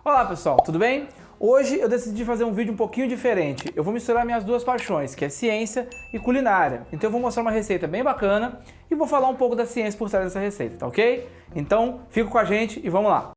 Olá pessoal, tudo bem? Hoje eu decidi fazer um vídeo um pouquinho diferente. Eu vou misturar minhas duas paixões, que é ciência e culinária. Então eu vou mostrar uma receita bem bacana e vou falar um pouco da ciência por trás dessa receita, tá ok? Então fica com a gente e vamos lá!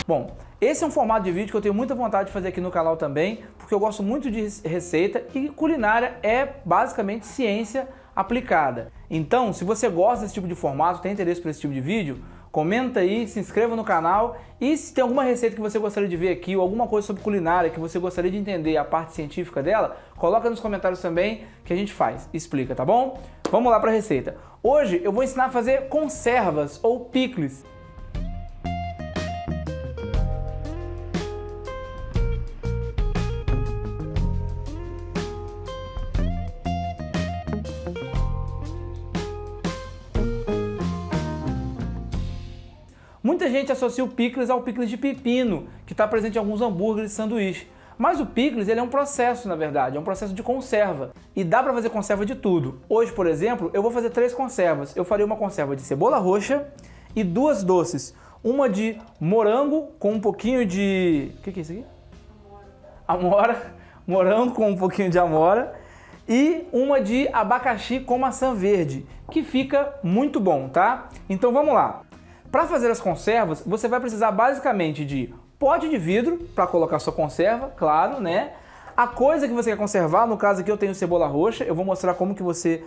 Bom, esse é um formato de vídeo que eu tenho muita vontade de fazer aqui no canal também, porque eu gosto muito de receita e culinária é basicamente ciência aplicada. Então, se você gosta desse tipo de formato, tem interesse por esse tipo de vídeo, comenta aí, se inscreva no canal e se tem alguma receita que você gostaria de ver aqui ou alguma coisa sobre culinária que você gostaria de entender a parte científica dela, coloca nos comentários também que a gente faz, explica, tá bom? Vamos lá para a receita. Hoje eu vou ensinar a fazer conservas ou picles. Muita gente associa o picles ao picles de pepino, que está presente em alguns hambúrgueres e sanduíches. Mas o picles ele é um processo, na verdade, é um processo de conserva. E dá para fazer conserva de tudo. Hoje, por exemplo, eu vou fazer 3 conservas. Eu farei uma conserva de cebola roxa e 2 doces. Uma de morango com um pouquinho de... O que é isso aqui? Amora. Morango com um pouquinho de amora. E uma de abacaxi com maçã verde, que fica muito bom, tá? Então vamos lá. Para fazer as conservas, você vai precisar basicamente de pote de vidro para colocar sua conserva, claro, né? A coisa que você quer conservar, no caso aqui eu tenho cebola roxa, eu vou mostrar como que você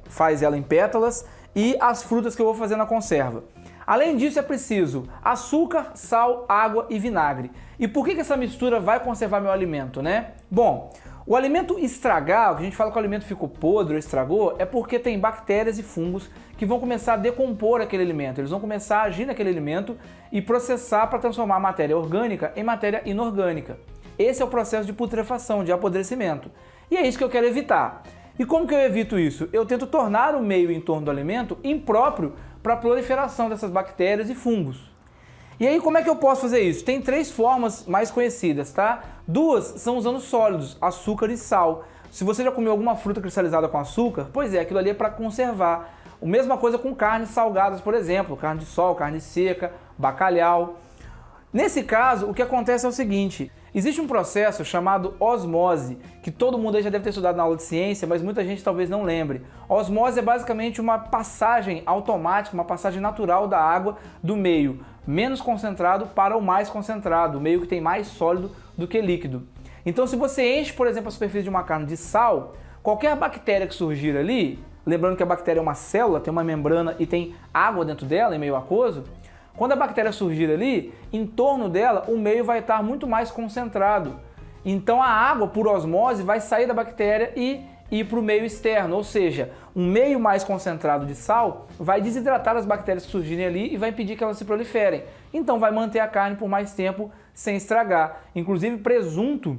faz ela em pétalas e as frutas que eu vou fazer na conserva. Além disso é preciso açúcar, sal, água e vinagre. E por que essa mistura vai conservar meu alimento, né? Bom, o alimento estragar, o que a gente fala que o alimento ficou podre ou estragou, é porque tem bactérias e fungos que vão começar a decompor aquele alimento. Eles vão começar a agir naquele alimento e processar para transformar a matéria orgânica em matéria inorgânica. Esse é o processo de putrefação, de apodrecimento. E é isso que eu quero evitar. E como que eu evito isso? Eu tento tornar o meio em torno do alimento impróprio para a proliferação dessas bactérias e fungos. E aí, como é que eu posso fazer isso? Tem 3 formas mais conhecidas, tá? 2 são usando sólidos, açúcar e sal. Se você já comeu alguma fruta cristalizada com açúcar, pois é, aquilo ali é para conservar. A mesma coisa com carnes salgadas, por exemplo, carne de sol, carne seca, bacalhau. Nesse caso, o que acontece é o seguinte, existe um processo chamado osmose, que todo mundo aí já deve ter estudado na aula de ciência, mas muita gente talvez não lembre. A osmose é basicamente uma passagem automática, uma passagem natural da água do meio menos concentrado para o mais concentrado, o meio que tem mais sólido do que líquido. Então se você enche, por exemplo, a superfície de uma carne de sal, qualquer bactéria que surgir ali, lembrando que a bactéria é uma célula, tem uma membrana e tem água dentro dela, em meio aquoso, quando a bactéria surgir ali, em torno dela o meio vai estar muito mais concentrado. Então a água, por osmose, vai sair da bactéria e ir para o meio externo, ou seja, um meio mais concentrado de sal vai desidratar as bactérias que surgirem ali e vai impedir que elas se proliferem. Então vai manter a carne por mais tempo sem estragar. Inclusive presunto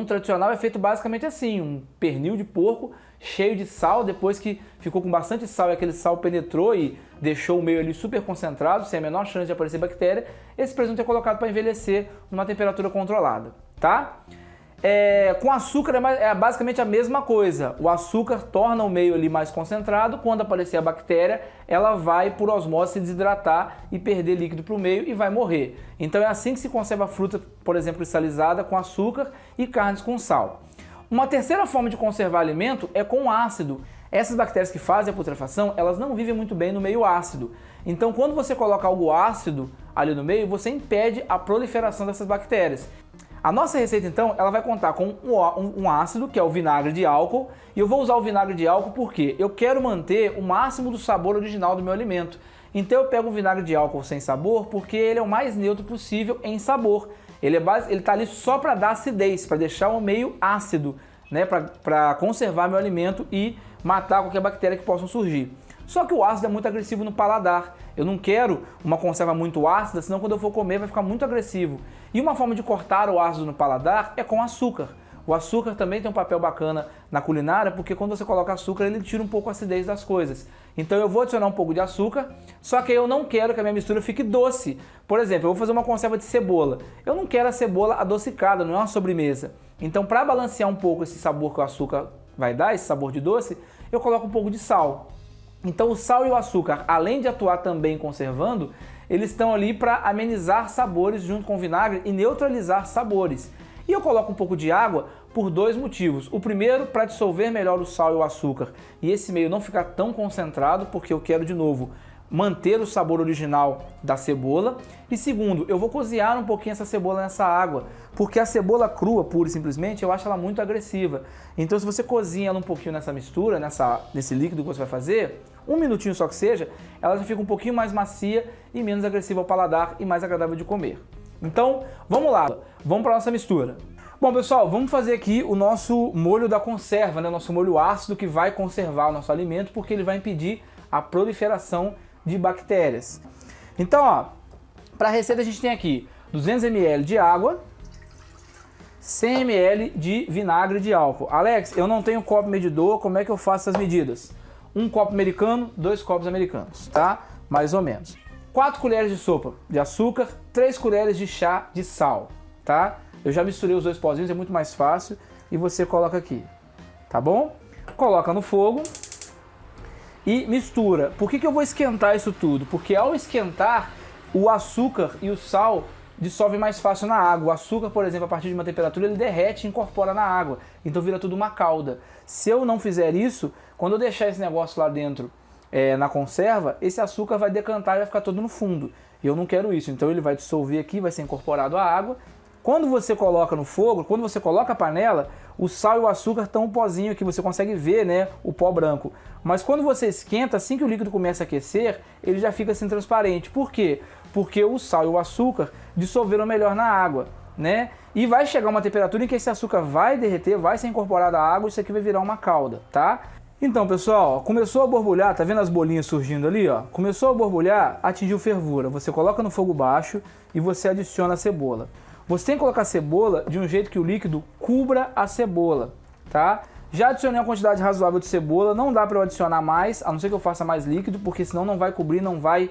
tradicional é feito basicamente assim, um pernil de porco cheio de sal, depois que ficou com bastante sal e aquele sal penetrou e deixou o meio ali super concentrado, sem a menor chance de aparecer bactéria, esse presunto é colocado para envelhecer numa temperatura controlada, tá? Com açúcar é basicamente a mesma coisa. O açúcar torna o meio ali mais concentrado, quando aparecer a bactéria, ela vai por osmose se desidratar e perder líquido para o meio e vai morrer. Então é assim que se conserva a fruta, por exemplo, cristalizada com açúcar e carnes com sal. Uma terceira forma de conservar alimento é com ácido. Essas bactérias que fazem a putrefação, elas não vivem muito bem no meio ácido. Então quando você coloca algo ácido ali no meio, você impede a proliferação dessas bactérias. A nossa receita, então, ela vai contar com um ácido, que é o vinagre de álcool, e eu vou usar o vinagre de álcool porque eu quero manter o máximo do sabor original do meu alimento. Então eu pego o vinagre de álcool sem sabor porque ele é o mais neutro possível em sabor. Ele está ali só para dar acidez, para deixar o meio ácido, né, para conservar meu alimento e matar qualquer bactéria que possa surgir. Só que o ácido é muito agressivo no paladar. Eu não quero uma conserva muito ácida, senão quando eu for comer vai ficar muito agressivo. E uma forma de cortar o ácido no paladar é com açúcar. O açúcar também tem um papel bacana na culinária, porque quando você coloca açúcar, ele tira um pouco a acidez das coisas. Então eu vou adicionar um pouco de açúcar, só que eu não quero que a minha mistura fique doce. Por exemplo, eu vou fazer uma conserva de cebola. Eu não quero a cebola adocicada, não é uma sobremesa. Então, para balancear um pouco esse sabor que o açúcar vai dar, esse sabor de doce, eu coloco um pouco de sal. Então o sal e o açúcar, além de atuar também conservando, eles estão ali para amenizar sabores junto com o vinagre e neutralizar sabores. E eu coloco um pouco de água por dois motivos. O primeiro, para dissolver melhor o sal e o açúcar e esse meio não ficar tão concentrado, porque eu quero, de novo, manter o sabor original da cebola. E segundo, eu vou cozinhar um pouquinho essa cebola nessa água, porque a cebola crua, pura e simplesmente, eu acho ela muito agressiva. Então se você cozinha ela um pouquinho nessa mistura, nesse líquido que você vai fazer, um minutinho só que seja, ela já fica um pouquinho mais macia e menos agressiva ao paladar e mais agradável de comer. Então, vamos lá, vamos para a nossa mistura. Bom, pessoal, vamos fazer aqui o nosso molho da conserva, né? Nosso molho ácido que vai conservar o nosso alimento, porque ele vai impedir a proliferação de bactérias. Então, ó, para a receita a gente tem aqui 200 ml de água, 100 ml de vinagre de álcool. Alex, eu não tenho copo medidor, como é que eu faço essas medidas? Um copo americano, 2 copos americanos, tá? Mais ou menos. 4 colheres de sopa de açúcar, 3 colheres de chá de sal, tá? Eu já misturei os dois pozinhos, é muito mais fácil, e você coloca aqui, tá bom? Coloca no fogo e mistura. Por que eu vou esquentar isso tudo? Porque ao esquentar, o açúcar e o sal dissolvem mais fácil na água. O açúcar, por exemplo, a partir de uma temperatura, ele derrete e incorpora na água. Então vira tudo uma calda. Se eu não fizer isso, quando eu deixar esse negócio lá dentro na conserva, esse açúcar vai decantar e vai ficar todo no fundo. E eu não quero isso. Então ele vai dissolver aqui, vai ser incorporado à água. Quando você coloca no fogo, quando você coloca a panela, o sal e o açúcar estão um pozinho aqui, você consegue ver, né, o pó branco. Mas quando você esquenta, assim que o líquido começa a aquecer, ele já fica assim transparente. Por quê? Porque o sal e o açúcar dissolveram melhor na água, né? E vai chegar uma temperatura em que esse açúcar vai derreter, vai ser incorporado à água e isso aqui vai virar uma calda, tá? Então, pessoal, começou a borbulhar, tá vendo as bolinhas surgindo ali, ó? Começou a borbulhar, atingiu fervura. Você coloca no fogo baixo e você adiciona a cebola. Você tem que colocar a cebola de um jeito que o líquido cubra a cebola, tá? Já adicionei uma quantidade razoável de cebola, não dá para eu adicionar mais, a não ser que eu faça mais líquido, porque senão não vai cobrir, não vai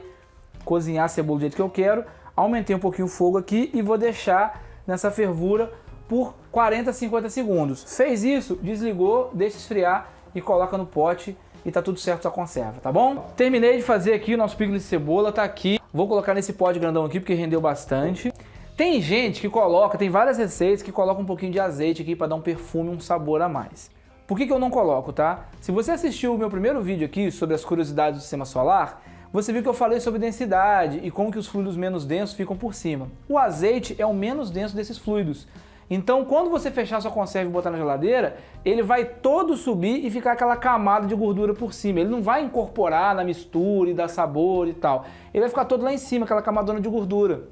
cozinhar a cebola do jeito que eu quero. Aumentei um pouquinho o fogo aqui e vou deixar nessa fervura por 40 a 50 segundos. Fez isso, desligou, deixa esfriar e coloca no pote e tá tudo certo, só conserva, tá bom? Terminei de fazer aqui o nosso picles de cebola, tá aqui. Vou colocar nesse pote grandão aqui porque rendeu bastante. Tem gente que coloca, tem várias receitas que colocam um pouquinho de azeite aqui para dar um perfume, um sabor a mais. Por que eu não coloco, tá? Se você assistiu o meu primeiro vídeo aqui sobre as curiosidades do sistema solar, você viu que eu falei sobre densidade e como que os fluidos menos densos ficam por cima. O azeite é o menos denso desses fluidos. Então, quando você fechar sua conserva e botar na geladeira, ele vai todo subir e ficar aquela camada de gordura por cima. Ele não vai incorporar na mistura e dar sabor e tal. Ele vai ficar todo lá em cima, aquela camadona de gordura.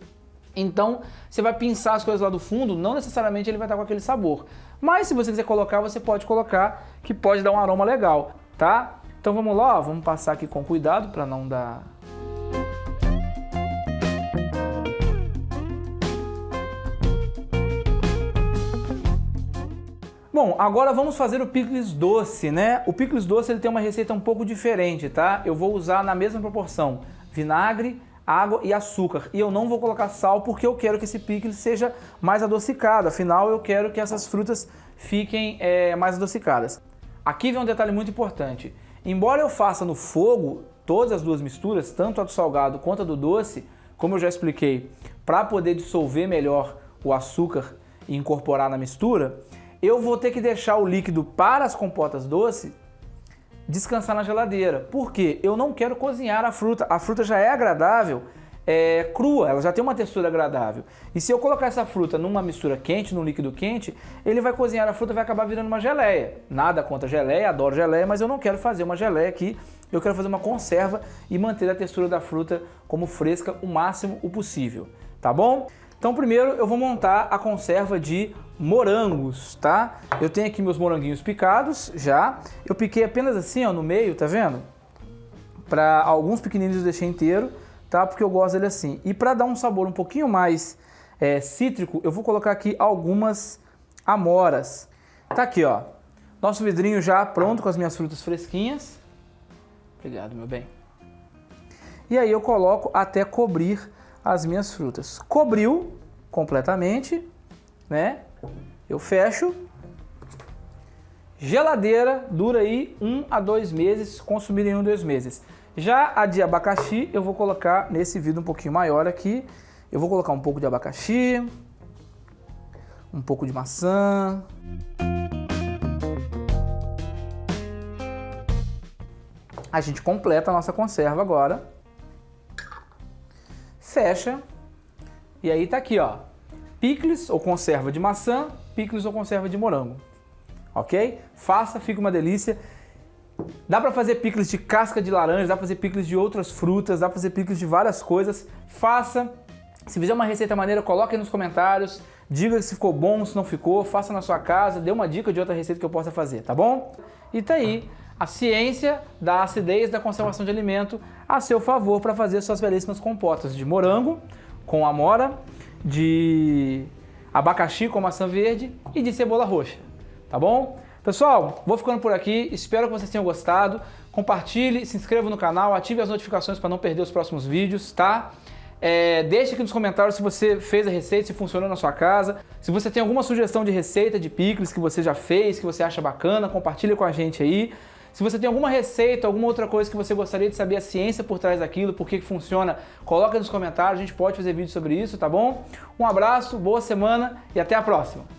Então, você vai pinçar as coisas lá do fundo, não necessariamente ele vai estar com aquele sabor. Mas se você quiser colocar, você pode colocar, que pode dar um aroma legal, tá? Então vamos lá, ó, vamos passar aqui com cuidado para não dar... Bom, agora vamos fazer o picles doce, né? O picles doce ele tem uma receita um pouco diferente, tá? Eu vou usar na mesma proporção vinagre, água e açúcar. E eu não vou colocar sal porque eu quero que esse picles seja mais adocicado. Afinal, eu quero que essas frutas fiquem mais adocicadas. Aqui vem um detalhe muito importante. Embora eu faça no fogo todas as duas misturas, tanto a do salgado quanto a do doce, como eu já expliquei, para poder dissolver melhor o açúcar e incorporar na mistura, eu vou ter que deixar o líquido para as compotas doces descansar na geladeira. Por quê? Eu não quero cozinhar a fruta. A fruta já é agradável crua, ela já tem uma textura agradável. E se eu colocar essa fruta numa mistura quente, num líquido quente, ele vai cozinhar a fruta e vai acabar virando uma geleia. Nada contra geleia, adoro geleia, mas eu não quero fazer uma geleia aqui. Eu quero fazer uma conserva e manter a textura da fruta como fresca o máximo o possível, tá bom? Então primeiro eu vou montar a conserva de morangos, tá? Eu tenho aqui meus moranguinhos picados já. Eu piquei apenas assim, ó, no meio, tá vendo? Para alguns pequenininhos eu deixei inteiro, tá? Porque eu gosto dele assim. E para dar um sabor um pouquinho mais cítrico, eu vou colocar aqui algumas amoras. Tá aqui, ó. Nosso vidrinho já pronto com as minhas frutas fresquinhas. Obrigado, meu bem. E aí eu coloco até cobrir as minhas frutas. Cobriu completamente, né? Eu fecho Geladeira, dura aí 1 a 2 meses, consumir em 1 a 2 meses. Já a de abacaxi, eu vou colocar nesse vidro um pouquinho maior aqui. Eu vou colocar um pouco de abacaxi, um pouco de maçã. A gente completa a nossa conserva agora. Fecha. E aí tá aqui, ó. Picles ou conserva de maçã, picles ou conserva de morango. Ok? Faça, fica uma delícia. Dá pra fazer picles de casca de laranja, dá pra fazer picles de outras frutas, dá pra fazer picles de várias coisas. Faça. Se fizer uma receita maneira, coloque aí nos comentários. Diga se ficou bom, se não ficou. Faça na sua casa. Dê uma dica de outra receita que eu possa fazer, tá bom? E tá aí a ciência da acidez da conservação de alimento a seu favor para fazer suas belíssimas compotas de morango com amora, de abacaxi com maçã verde e de cebola roxa, tá bom? Pessoal, vou ficando por aqui, espero que vocês tenham gostado. Compartilhe, se inscreva no canal, ative as notificações para não perder os próximos vídeos, tá? Deixe aqui nos comentários se você fez a receita, se funcionou na sua casa. Se você tem alguma sugestão de receita de picles que você já fez, que você acha bacana, compartilhe com a gente aí. Se você tem alguma receita, alguma outra coisa que você gostaria de saber a ciência por trás daquilo, por que funciona, coloca nos comentários, a gente pode fazer vídeo sobre isso, tá bom? Um abraço, boa semana e até a próxima!